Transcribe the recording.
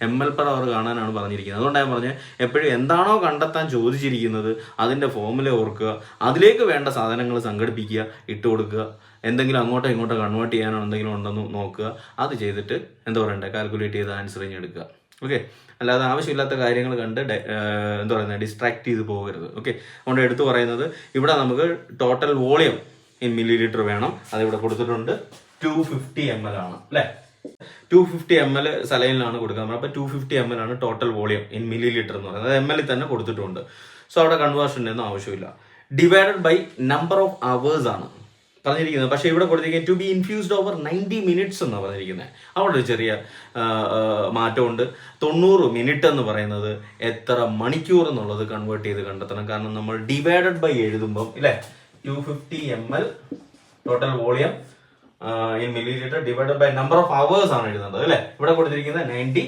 ml/h കാണാനാണ് പറഞ്ഞിരിക്കുന്നത്. അതുകൊണ്ടാണ് ഞാൻ പറഞ്ഞത് എപ്പോഴും എന്താണോ കണ്ടെത്താൻ ചോദിച്ചിരിക്കുന്നത് അതിൻ്റെ ഫോമുല ഓർക്കുക, അതിലേക്ക് വേണ്ട സാധനങ്ങൾ സംഘടിപ്പിക്കുക, ഇട്ട് കൊടുക്കുക. എന്തെങ്കിലും അങ്ങോട്ടോ ഇങ്ങോട്ടോ കൺവേർട്ട് ചെയ്യാനോ എന്തെങ്കിലും ഉണ്ടെന്ന് നോക്കുക. അത് ചെയ്തിട്ട് എന്താ പറയണ്ടേ, കാൽക്കുലേറ്റ് ചെയ്ത് ആൻസർ എടുക്കുക. ഓക്കെ, അല്ലാതെ ആവശ്യമില്ലാത്ത കാര്യങ്ങൾ കണ്ട് എന്താ പറയുന്നത് ഡിസ്ട്രാക്ട് ചെയ്ത് പോകരുത്. ഓക്കെ, അതുകൊണ്ട് എടുത്തു പറയുന്നത് ഇവിടെ നമുക്ക് total volume in milli litre വേണം. അതിവിടെ കൊടുത്തിട്ടുണ്ട് 250 ml ആണ് അല്ലേ. 250 ml സലൈനിലാണ് കൊടുക്കുന്നത്. അപ്പോൾ 250 ml ആണ് total volume in milli litre എന്ന് പറയുന്നത്. അത് ml തന്നെ കൊടുത്തിട്ടുണ്ട്. സോ അവിടെ കൺവേർഷൻ്റെ ഒന്നും ആവശ്യമില്ല. Divided by number of hours ആണ് പറഞ്ഞിരിക്കുന്നത്. പക്ഷേ ഇവിടെ കൊടുത്തിരിക്കുന്നത് to be infused over 90 minutes എന്നാണ് പറഞ്ഞിരിക്കുന്നത്. അവിടെ ഒരു ചെറിയ മാറ്റമുണ്ട്. 90 മിനിറ്റ് എന്ന് പറയുന്നത് എത്ര മണിക്കൂർ എന്നുള്ളത് കൺവേർട്ട് ചെയ്ത് കണ്ടെത്തണം. കാരണം നമ്മൾ ഡിവൈഡഡ് ബൈ എഴുതുമ്പം ഇല്ലേ 250 ml total volume in millilitre divided by number of hours ആണ് എഴുതുന്നത് അല്ലേ. ഇവിടെ കൊടുത്തിരിക്കുന്നത് 90